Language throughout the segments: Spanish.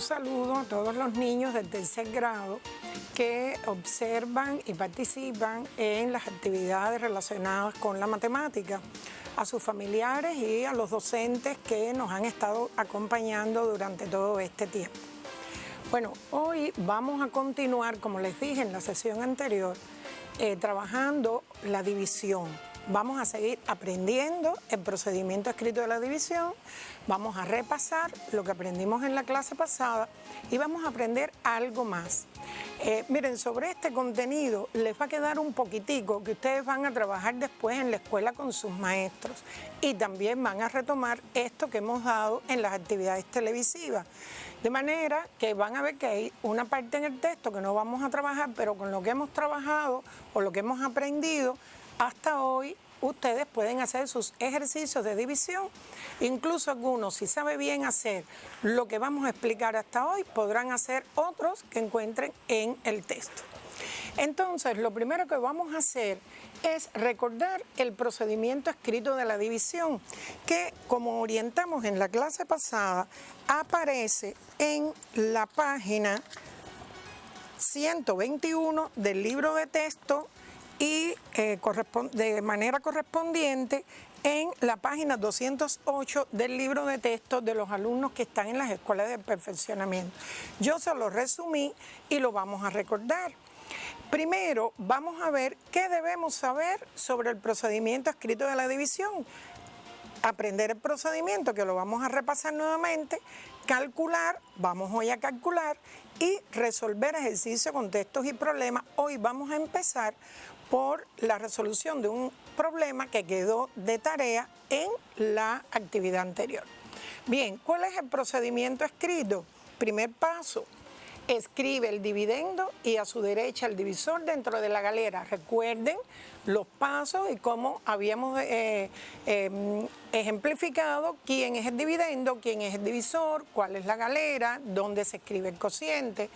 saludo a todos los niños del tercer grado que observan y participan en las actividades relacionadas con la matemática, a sus familiares y a los docentes que nos han estado acompañando durante todo este tiempo. Bueno, hoy vamos a continuar, como les dije en la sesión anterior, trabajando la división. Vamos a seguir aprendiendo el procedimiento escrito de la división, vamos a repasar lo que aprendimos en la clase pasada y vamos a aprender algo más. Miren, sobre este contenido les va a quedar un poquitico que ustedes van a trabajar después en la escuela con sus maestros y también van a retomar esto que hemos dado en las actividades televisivas. De manera que van a ver que hay una parte en el texto que no vamos a trabajar, pero con lo que hemos trabajado o lo que hemos aprendido hasta hoy, ustedes pueden hacer sus ejercicios de división. Incluso algunos, si sabe bien hacer lo que vamos a explicar hasta hoy, podrán hacer otros que encuentren en el texto. Entonces, lo primero que vamos a hacer es recordar el procedimiento escrito de la división, que, como orientamos en la clase pasada, aparece en la página 121 del libro de texto y de manera correspondiente en la página 208 del libro de texto de los alumnos que están en las escuelas de perfeccionamiento. Yo se lo resumí y lo vamos a recordar. Primero, vamos a ver qué debemos saber sobre el procedimiento escrito de la división. Aprender el procedimiento, que lo vamos a repasar nuevamente, calcular, vamos hoy a calcular, y resolver ejercicios con textos y problemas. Hoy vamos a empezar por la resolución de un problema que quedó de tarea en la actividad anterior. Bien, ¿cuál es el procedimiento escrito? Primer paso, escribe el dividendo y a su derecha el divisor dentro de la galera. Recuerden los pasos y cómo habíamos ejemplificado quién es el dividendo, quién es el divisor, cuál es la galera, dónde se escribe el cociente.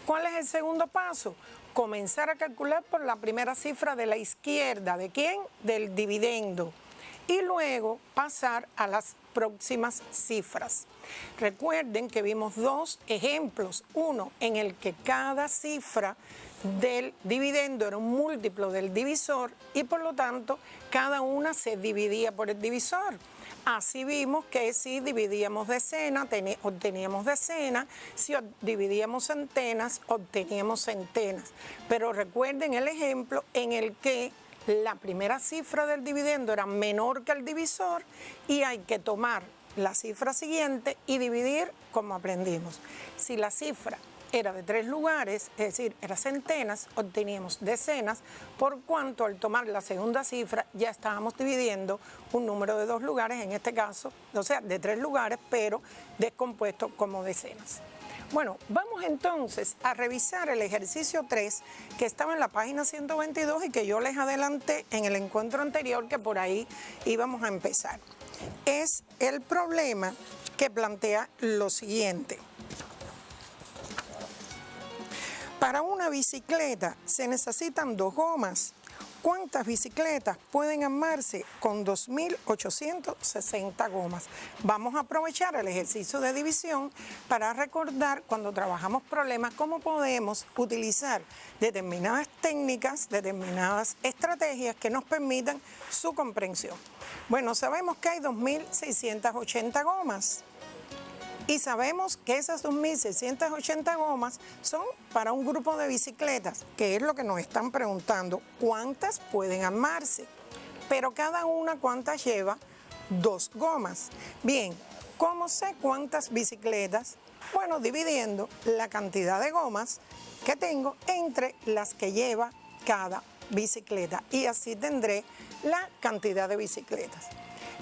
¿Cuál es el segundo paso? Comenzar a calcular por la primera cifra de la izquierda. ¿De quién? Del dividendo. Y luego pasar a las próximas cifras. Recuerden que vimos dos ejemplos. Uno en el que cada cifra del dividendo era un múltiplo del divisor y por lo tanto cada una se dividía por el divisor. Así vimos que si dividíamos decenas, obteníamos decenas, si dividíamos centenas, obteníamos centenas. Pero recuerden el ejemplo en el que la primera cifra del dividendo era menor que el divisor y hay que tomar la cifra siguiente y dividir como aprendimos. Si la cifra era de 3 lugares, es decir, era centenas, obteníamos decenas, por cuanto al tomar la segunda cifra ya estábamos dividiendo un número de 2 lugares, en este caso, o sea, de 3 lugares, pero descompuesto como decenas. Bueno, vamos entonces a revisar el ejercicio 3 que estaba en la página 122 y que yo les adelanté en el encuentro anterior que por ahí íbamos a empezar. Es el problema que plantea lo siguiente. Para una bicicleta se necesitan 2 gomas. ¿Cuántas bicicletas pueden armarse con 2.860 gomas? Vamos a aprovechar el ejercicio de división para recordar cuando trabajamos problemas cómo podemos utilizar determinadas técnicas, determinadas estrategias que nos permitan su comprensión. Bueno, sabemos que hay 2.680 gomas. Y sabemos que esas 2.680 gomas son para un grupo de bicicletas, que es lo que nos están preguntando, ¿cuántas pueden armarse? Pero cada una, ¿cuántas lleva? 2 gomas. Bien, ¿cómo sé cuántas bicicletas? Bueno, dividiendo la cantidad de gomas que tengo entre las que lleva cada bicicleta. Y así tendré la cantidad de bicicletas.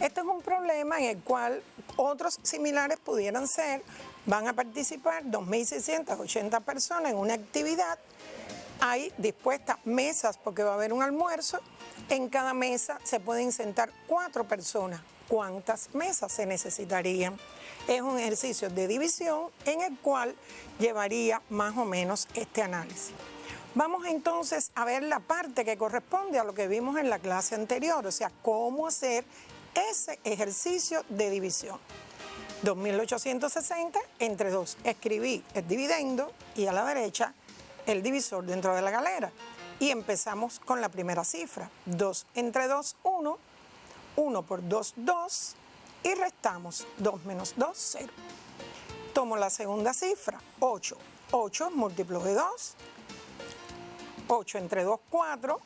Este es un problema en el cual otros similares pudieran ser, van a participar 2.680 personas en una actividad, hay dispuestas mesas porque va a haber un almuerzo, en cada mesa se pueden sentar 4 personas. ¿Cuántas mesas se necesitarían? Es un ejercicio de división en el cual llevaría más o menos este análisis. Vamos entonces a ver la parte que corresponde a lo que vimos en la clase anterior, o sea, cómo hacer ese ejercicio de división. 2.860 entre 2. Escribí el dividendo y a la derecha el divisor dentro de la galera. Y empezamos con la primera cifra. 2 entre 2, 1. 1 por 2, 2. Y restamos 2 menos 2, 0. Tomo la segunda cifra, 8. 8 múltiplo de 2. 8 entre 2, 4.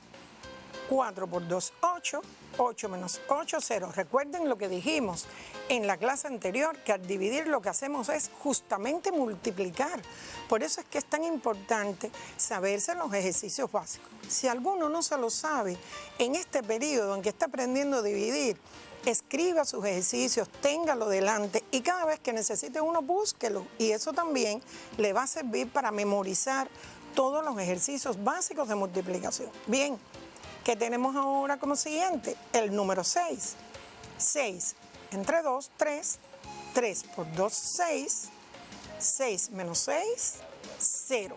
4 por 2, 8. 8 menos 8, 0. Recuerden lo que dijimos en la clase anterior, que al dividir lo que hacemos es justamente multiplicar. Por eso es que es tan importante saberse los ejercicios básicos. Si alguno no se lo sabe, en este periodo en que está aprendiendo a dividir, escriba sus ejercicios, téngalo delante y cada vez que necesite uno, búsquelo. Y eso también le va a servir para memorizar todos los ejercicios básicos de multiplicación. Bien. ¿Qué tenemos ahora como siguiente? El número 6. 6 entre 2, 3. 3 por 2, 6. 6 menos 6, 0.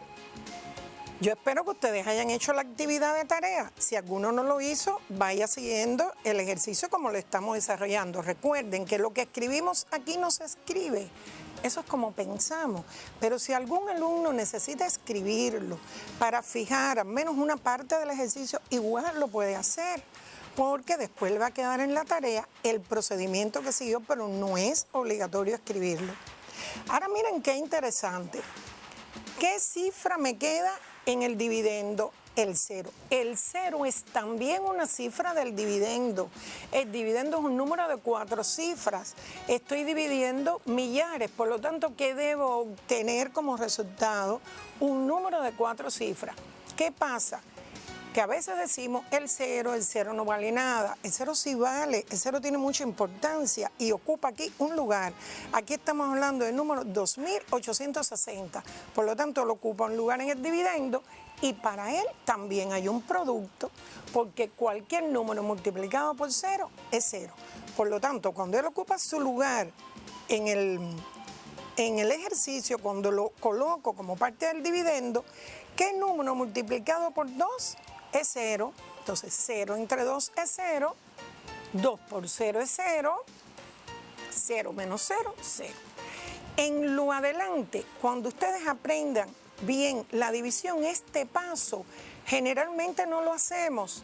Yo espero que ustedes hayan hecho la actividad de tarea. Si alguno no lo hizo, vaya siguiendo el ejercicio como lo estamos desarrollando. Recuerden que lo que escribimos aquí no se escribe. Eso es como pensamos, pero si algún alumno necesita escribirlo para fijar al menos una parte del ejercicio, igual lo puede hacer, porque después le va a quedar en la tarea el procedimiento que siguió, pero no es obligatorio escribirlo. Ahora miren qué interesante. ¿Qué cifra me queda en el dividendo? El 0. El 0 es también una cifra del dividendo. El dividendo es un número de 4 cifras. Estoy dividiendo millares, por lo tanto, ¿qué debo obtener como resultado? Un número de 4 cifras. ¿Qué pasa? Que a veces decimos el 0 no vale nada. El 0 sí vale, el 0 tiene mucha importancia y ocupa aquí un lugar. Aquí estamos hablando del número 2.860. Por lo tanto, lo ocupa un lugar en el dividendo. Y para él también hay un producto, porque cualquier número multiplicado por 0 es 0. Por lo tanto, cuando él ocupa su lugar en el ejercicio, cuando lo coloco como parte del dividendo, ¿qué número multiplicado por 2 es 0? Entonces 0 entre 2 es 0, 2 por 0 es 0, 0 menos 0, 0. En lo adelante, cuando ustedes aprendan bien la división, este paso generalmente no lo hacemos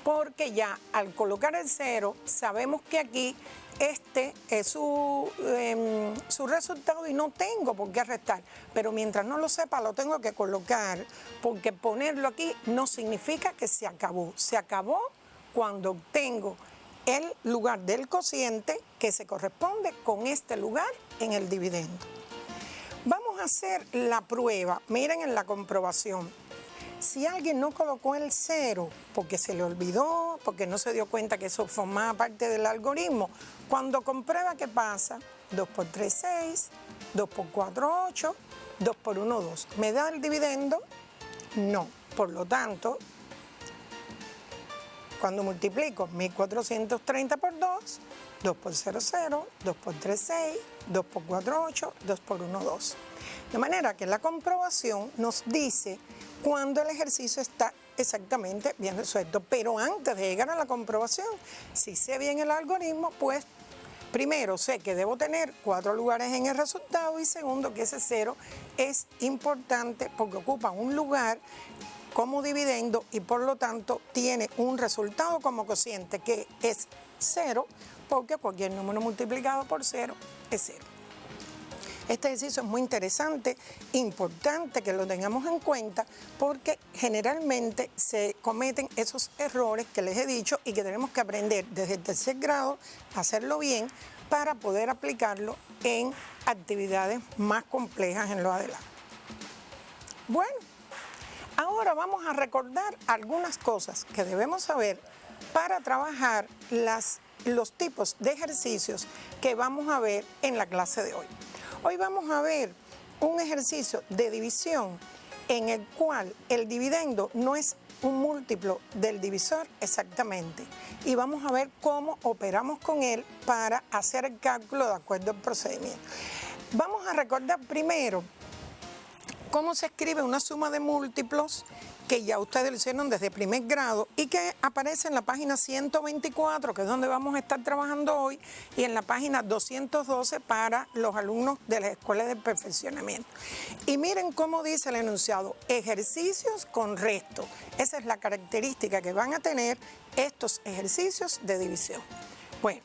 porque ya al colocar el 0 sabemos que aquí este es su resultado y no tengo por qué restar, pero mientras no lo sepa lo tengo que colocar, porque ponerlo aquí no significa que se acabó. Se acabó cuando obtengo el lugar del cociente que se corresponde con este lugar en el dividendo. Vamos a hacer la prueba. Miren en la comprobación. Si alguien no colocó el 0 porque se le olvidó, porque no se dio cuenta que eso formaba parte del algoritmo, cuando comprueba, ¿qué pasa? 2 por 3, 6, 2 por 4, 8, 2 por 1, 2. ¿Me da el dividendo? No. Por lo tanto, cuando multiplico 1.430 por 2, 2 por 0, 0, 2 por 3, 6, 2 por 4, 8, 2 por 1, 2. De manera que la comprobación nos dice cuando el ejercicio está exactamente bien resuelto. Pero antes de llegar a la comprobación, si sé bien el algoritmo, pues primero sé que debo tener 4 lugares en el resultado y segundo que ese 0 es importante porque ocupa un lugar como dividendo y por lo tanto tiene un resultado como cociente que es 0 porque cualquier número multiplicado por 0 es 0. Este ejercicio es muy interesante, importante que lo tengamos en cuenta porque generalmente se cometen esos errores que les he dicho y que tenemos que aprender desde el tercer grado a hacerlo bien para poder aplicarlo en actividades más complejas en lo adelante. Bueno, ahora vamos a recordar algunas cosas que debemos saber para trabajar los tipos de ejercicios que vamos a ver en la clase de hoy. Hoy vamos a ver un ejercicio de división en el cual el dividendo no es un múltiplo del divisor exactamente y vamos a ver cómo operamos con él para hacer el cálculo de acuerdo al procedimiento. Vamos a recordar primero cómo se escribe una suma de múltiplos que ya ustedes lo hicieron desde primer grado y que aparece en la página 124, que es donde vamos a estar trabajando hoy, y en la página 212 para los alumnos de las escuelas de perfeccionamiento. Y miren cómo dice el enunciado: ejercicios con resto. Esa es la característica que van a tener estos ejercicios de división. Bueno,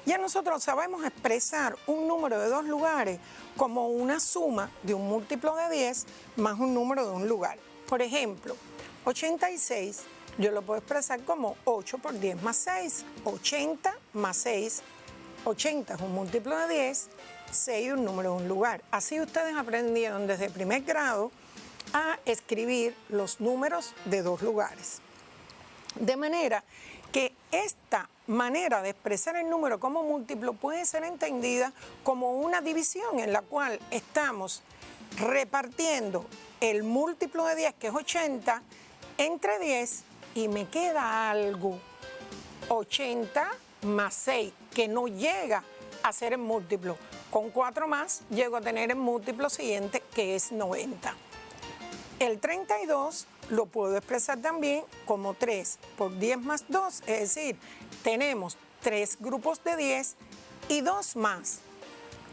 ya nosotros sabemos expresar un número de dos lugares como una suma de un múltiplo de 10 más un número de un lugar. Por ejemplo, 86 yo lo puedo expresar como 8 por 10 más 6. 80 más 6, 80 es un múltiplo de 10, 6 un número de un lugar. Así ustedes aprendieron desde primer grado a escribir los números de dos lugares. De manera que esta manera de expresar el número como múltiplo puede ser entendida como una división en la cual estamos repartiendo el múltiplo de 10, que es 80, entre 10 y me queda algo, 80 más 6, que no llega a ser el múltiplo. Con 4 más llego a tener el múltiplo siguiente, que es 90. El 32 lo puedo expresar también como 3 por 10 más 2, es decir, tenemos 3 grupos de 10 y 2 más.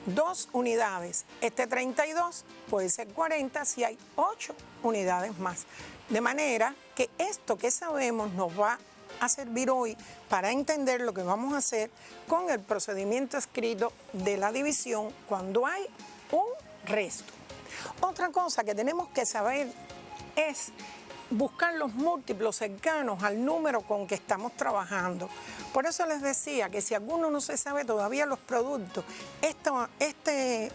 2 unidades. Este 32 puede ser 40 si hay 8 unidades más. De manera que esto que sabemos nos va a servir hoy para entender lo que vamos a hacer con el procedimiento escrito de la división cuando hay un resto. Otra cosa que tenemos que saber es buscar los múltiplos cercanos al número con que estamos trabajando. Por eso les decía que si alguno no se sabe todavía los productos, este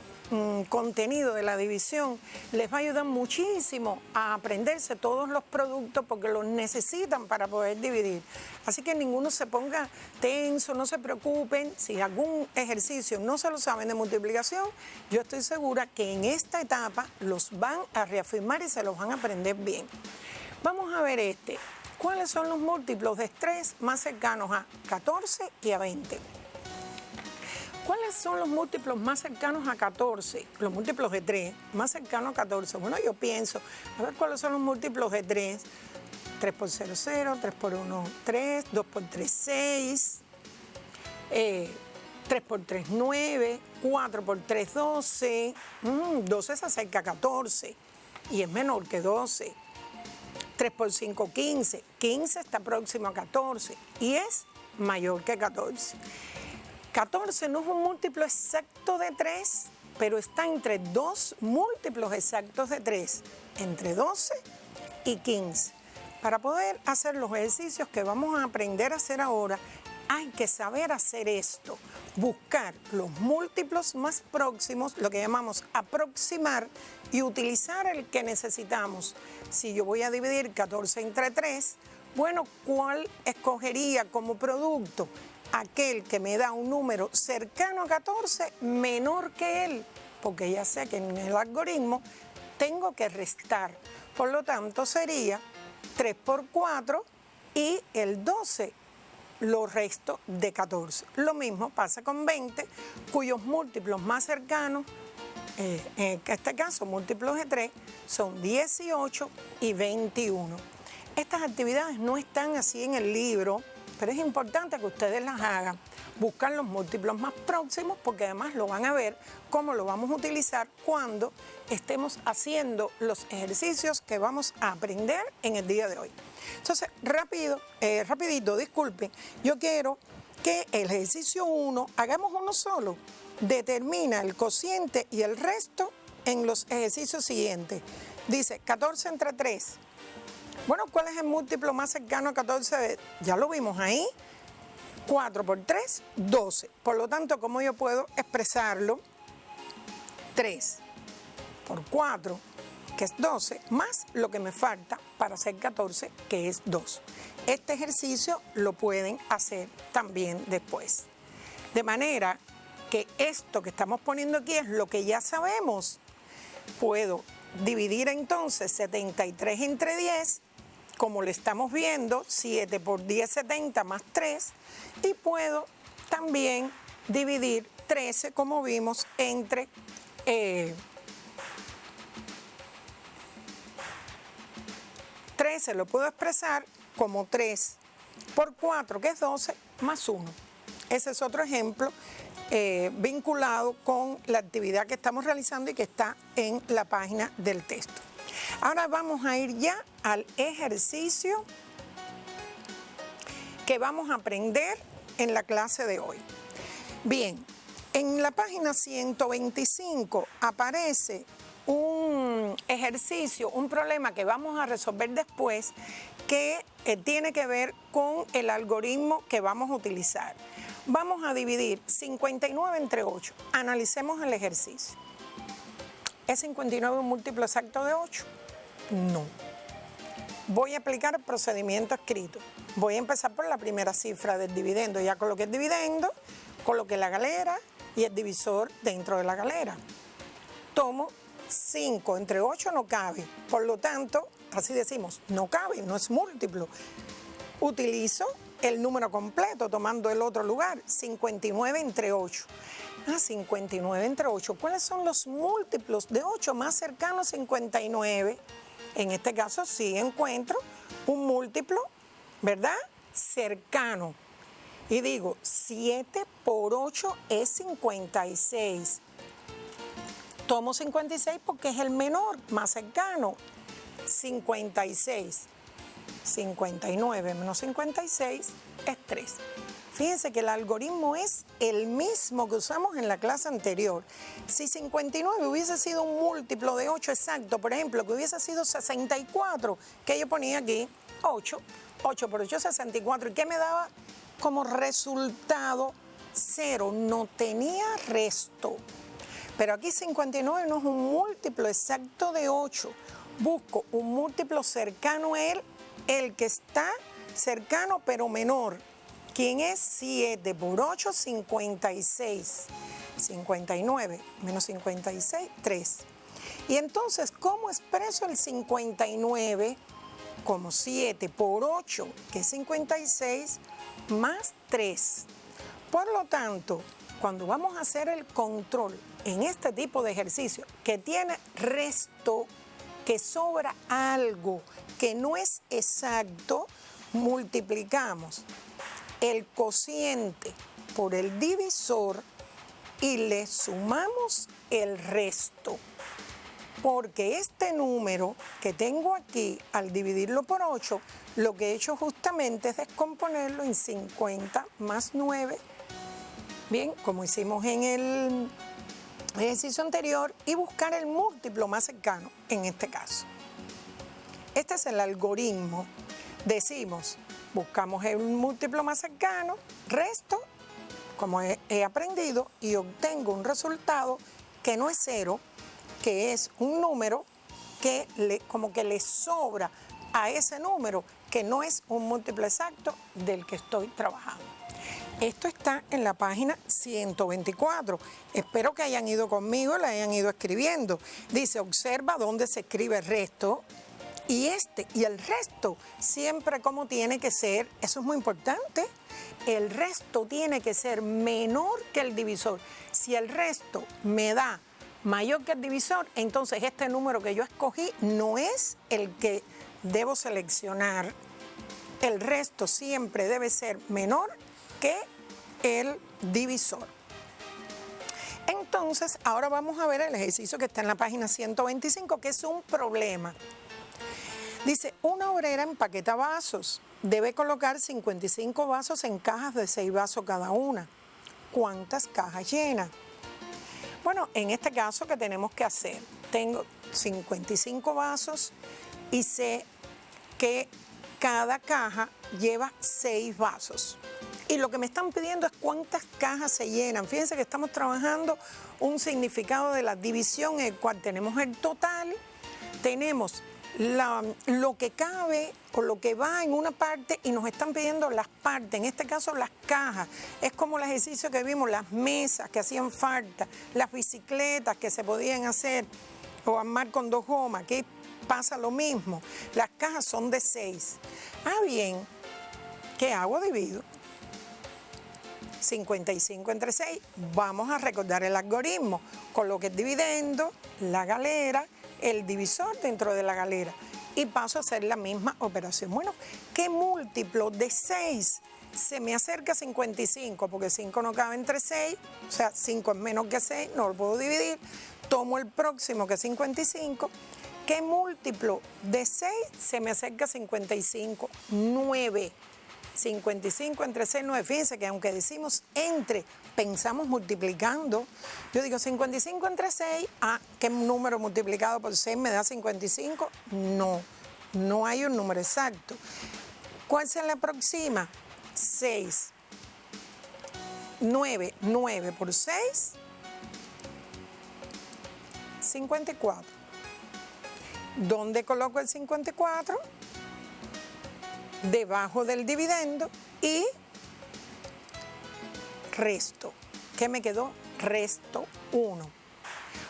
contenido de la división les va a ayudar muchísimo a aprenderse todos los productos porque los necesitan para poder dividir. Así que ninguno se ponga tenso, no se preocupen. Si algún ejercicio no se lo saben de multiplicación, yo estoy segura que en esta etapa los van a reafirmar y se los van a aprender bien. Vamos a ver este. ¿Cuáles son los múltiplos de 3 más cercanos a 14 y a 20? ¿Cuáles son los múltiplos más cercanos a 14? Los múltiplos de 3 más cercanos a 14. Bueno, yo pienso, a ver cuáles son los múltiplos de 3. 3 por 0, 0, 3 por 1, 3, 2 por 3, 6, 3 por 3, 9, 4 por 3, 12. 12 se acerca a 14 y es menor que 12. 3 por 5, 15. 15 está próximo a 14 y es mayor que 14. 14 no es un múltiplo exacto de 3, pero está entre dos múltiplos exactos de 3, entre 12 y 15. Para poder hacer los ejercicios que vamos a aprender a hacer ahora, hay que saber hacer esto, buscar los múltiplos más próximos, lo que llamamos aproximar, y utilizar el que necesitamos. Si yo voy a dividir 14 entre 3, bueno, ¿cuál escogería como producto? Aquel que me da un número cercano a 14 menor que él, porque ya sé que en el algoritmo tengo que restar. Por lo tanto, sería 3 por 4 y el 12 lo resto de 14. Lo mismo pasa con 20, cuyos múltiplos más cercanos, en este caso múltiplos de 3, son 18 y 21. Estas actividades no están así en el libro, pero es importante que ustedes las hagan. Buscan los múltiplos más próximos porque además lo van a ver cómo lo vamos a utilizar cuando estemos haciendo los ejercicios que vamos a aprender en el día de hoy. Entonces, rapidito, disculpen, yo quiero que el ejercicio 1, hagamos uno solo, determina el cociente y el resto en los ejercicios siguientes. Dice 14 entre 3. Bueno, ¿cuál es el múltiplo más cercano a 14? Ya lo vimos ahí. 4 por 3, 12. Por lo tanto, ¿cómo yo puedo expresarlo? 3 por 4, que es 12, más lo que me falta para hacer 14, que es 2. Este ejercicio lo pueden hacer también después. De manera que esto que estamos poniendo aquí es lo que ya sabemos. Puedo dividir entonces 73 entre 10, como lo estamos viendo, 7 por 10, 70 más 3, y puedo también dividir 13, como vimos, entre 13 13 lo puedo expresar como 3 por 4, que es 12, más 1. Ese es otro ejemplo vinculado con la actividad que estamos realizando y que está en la página del texto. Ahora vamos a ir ya al ejercicio que vamos a aprender en la clase de hoy. Bien, en la página 125 aparece un ejercicio, un problema que vamos a resolver después que tiene que ver con el algoritmo que vamos a utilizar. Vamos a dividir 59 entre 8. Analicemos el ejercicio. ¿Es 59 un múltiplo exacto de 8? No. Voy a aplicar el procedimiento escrito. Voy a empezar por la primera cifra del dividendo. Ya coloqué el dividendo, coloqué la galera y el divisor dentro de la galera. Tomo 5 entre 8 no cabe. Por lo tanto, así decimos, no cabe, no es múltiplo. Utilizo el número completo tomando el otro lugar, 59 entre 8. 59 entre 8. ¿Cuáles son los múltiplos de 8 más cercanos a 59? En este caso sí encuentro un múltiplo, ¿verdad? Cercano. Y digo, 7 por 8 es 56. Tomo 56 porque es el menor, más cercano. 56. 59 menos 56 es 3. Fíjense que el algoritmo es el mismo que usamos en la clase anterior. Si 59 hubiese sido un múltiplo de 8 exacto, por ejemplo, que hubiese sido 64, que yo ponía aquí 8 por 8 es 64. ¿Y qué me daba como resultado? 0, no tenía resto. Pero aquí 59 no es un múltiplo exacto de 8. Busco un múltiplo cercano a él, el que está cercano pero menor. ¿Quién es? 7 por 8, 56. 59 menos 56, 3. Y entonces, ¿cómo expreso el 59? Como 7 por 8, que es 56, más 3. Por lo tanto, cuando vamos a hacer el control en este tipo de ejercicio que tiene resto, que sobra algo que no es exacto, multiplicamos el cociente por el divisor y le sumamos el resto. Porque este número que tengo aquí, al dividirlo por 8, lo que he hecho justamente es descomponerlo en 50 más 9, bien, como hicimos en el ejercicio anterior, y buscar el múltiplo más cercano en este caso. Este es el algoritmo. Decimos, buscamos el múltiplo más cercano, resto, como he aprendido, y obtengo un resultado que no es 0, que es un número que como que le sobra a ese número, que no es un múltiplo exacto del que estoy trabajando. Esto está en la página 124. Espero que hayan ido conmigo, la hayan ido escribiendo. Dice, observa dónde se escribe el resto. Y el resto siempre como tiene que ser, eso es muy importante, el resto tiene que ser menor que el divisor. Si el resto me da mayor que el divisor, entonces este número que yo escogí no es el que debo seleccionar. El resto siempre debe ser menor que el divisor. Entonces, ahora vamos a ver el ejercicio que está en la página 125, que es un problema. Dice, una obrera empaqueta vasos. Debe colocar 55 vasos en cajas de 6 vasos cada una. ¿Cuántas cajas llena? Bueno, en este caso, ¿qué tenemos que hacer? Tengo 55 vasos y sé que cada caja lleva 6 vasos. Y lo que me están pidiendo es cuántas cajas se llenan. Fíjense que estamos trabajando un significado de la división en el cual tenemos el total, tenemos lo que cabe o lo que va en una parte y nos están pidiendo las partes, en este caso las cajas. Es como el ejercicio que vimos, las mesas que hacían falta, las bicicletas que se podían hacer o armar con 2 gomas, que pasa lo mismo. Las cajas son de 6. Bien, ¿qué hago? Divido 55 entre 6. Vamos a recordar el algoritmo. Coloque el dividendo, la galera, el divisor dentro de la galera. y paso a hacer la misma operación. Bueno, ¿qué múltiplo de 6 se me acerca a 55? Porque 5 no cabe entre 6, o sea, 5 es menos que 6, no lo puedo dividir. Tomo el próximo, que es 55. ¿Qué múltiplo de 6 se me acerca a 55? 9. 55 entre 6, 9. Fíjense que aunque decimos entre, pensamos multiplicando. Yo digo 55 entre 6, ¿qué número multiplicado por 6 me da 55? No, no hay un número exacto. ¿Cuál se le aproxima? 6. 9 por 6, 54. ¿Dónde coloco el 54? Debajo del dividendo y resto. ¿Qué me quedó? Resto 1.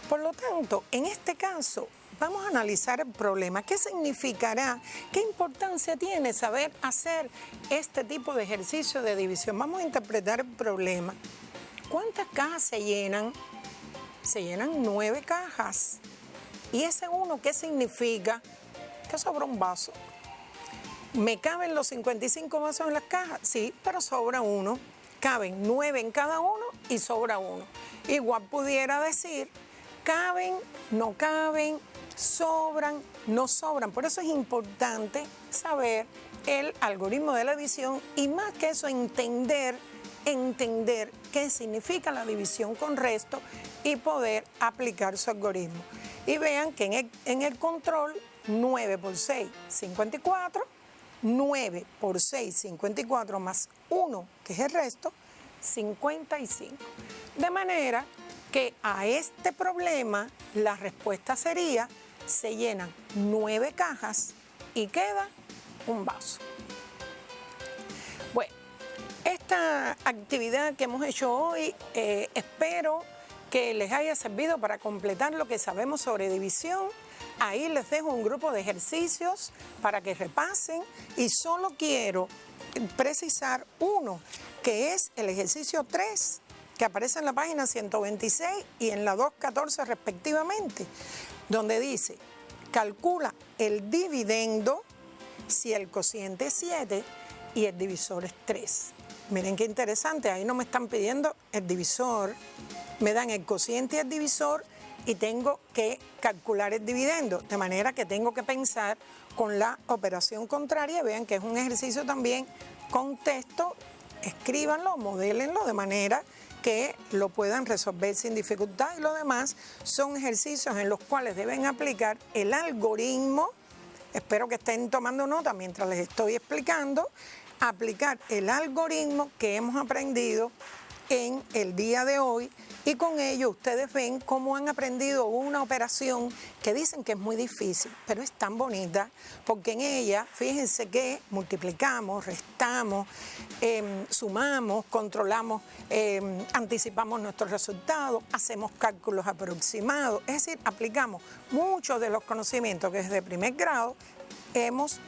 Por lo tanto, en este caso, vamos a analizar el problema. ¿Qué significará? ¿Qué importancia tiene saber hacer este tipo de ejercicio de división? Vamos a interpretar el problema. ¿Cuántas cajas se llenan? Se llenan 9 cajas. ¿Y ese 1 qué significa? Que sobra un vaso. ¿Me caben los 55 vasos en las cajas? Sí, pero sobra 1. Caben 9 en cada uno y sobra 1. Igual pudiera decir, caben, no caben, sobran, no sobran. Por eso es importante saber el algoritmo de la división y más que eso, entender qué significa la división con resto y poder aplicar su algoritmo. Y vean que en el control, 9 por 6, 54. 9 por 6, 54 más 1, que es el resto, 55. De manera que a este problema la respuesta sería, se llenan 9 cajas y queda un vaso. Bueno, esta actividad que hemos hecho hoy, espero que les haya servido para completar lo que sabemos sobre división. Ahí les dejo un grupo de ejercicios para que repasen y solo quiero precisar uno, que es el ejercicio 3, que aparece en la página 126 y en la 214 respectivamente, donde dice, calcula el dividendo si el cociente es 7 y el divisor es 3. Miren qué interesante, ahí no me están pidiendo el divisor, me dan el cociente y el divisor, y tengo que calcular el dividendo, de manera que tengo que pensar con la operación contraria. Vean que es un ejercicio también con texto, escríbanlo, modélenlo de manera que lo puedan resolver sin dificultad, y lo demás son ejercicios en los cuales deben aplicar el algoritmo. Espero que estén tomando nota mientras les estoy explicando, aplicar el algoritmo que hemos aprendido en el día de hoy, y con ello ustedes ven cómo han aprendido una operación que dicen que es muy difícil, pero es tan bonita, porque en ella, fíjense que multiplicamos, restamos, sumamos, controlamos, anticipamos nuestros resultados, hacemos cálculos aproximados, es decir, aplicamos muchos de los conocimientos que desde primer grado hemos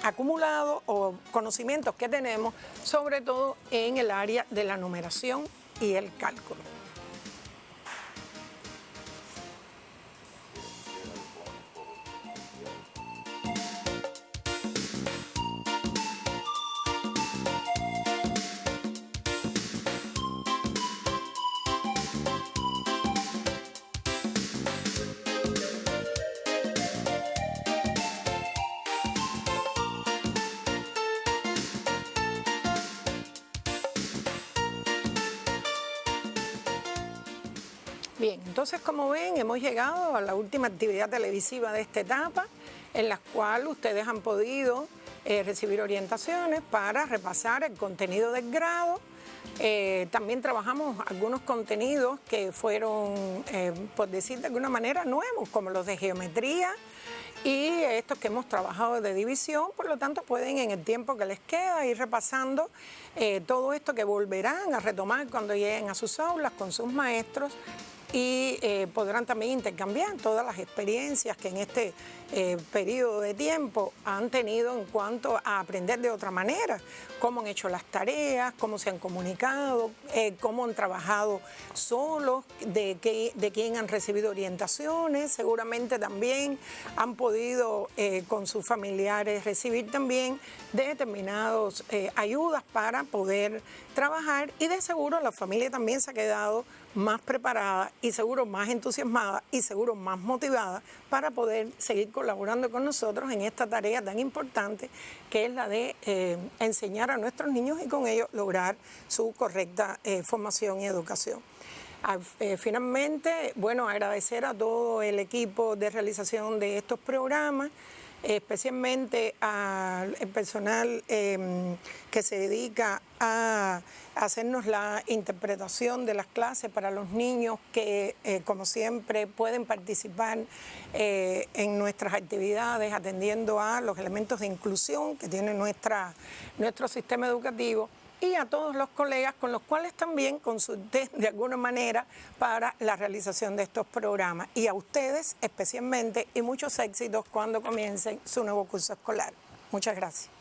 acumulado o conocimientos que tenemos, sobre todo en el área de la numeración y el cálculo. Bien, entonces como ven, hemos llegado a la última actividad televisiva de esta etapa, en la cual ustedes han podido recibir orientaciones para repasar el contenido del grado. También trabajamos algunos contenidos que fueron, por decir de alguna manera, nuevos, como los de geometría y estos que hemos trabajado de división. Por lo tanto, pueden en el tiempo que les queda ir repasando todo esto, que volverán a retomar cuando lleguen a sus aulas con sus maestros, y podrán también intercambiar todas las experiencias que en este periodo de tiempo han tenido en cuanto a aprender de otra manera, cómo han hecho las tareas, cómo se han comunicado, cómo han trabajado solos, de quién han recibido orientaciones, seguramente también han podido con sus familiares recibir también determinadas ayudas para poder trabajar, y de seguro la familia también se ha quedado más preparada y seguro más entusiasmada y seguro más motivada para poder seguir colaborando con nosotros en esta tarea tan importante que es la de enseñar a nuestros niños y con ello lograr su correcta formación y educación. Finalmente, bueno, agradecer a todo el equipo de realización de estos programas, especialmente al personal que se dedica a hacernos la interpretación de las clases para los niños que, como siempre, pueden participar en nuestras actividades atendiendo a los elementos de inclusión que tiene nuestro sistema educativo, y a todos los colegas con los cuales también consulté de alguna manera para la realización de estos programas. Y a ustedes especialmente, y muchos éxitos cuando comiencen su nuevo curso escolar. Muchas gracias.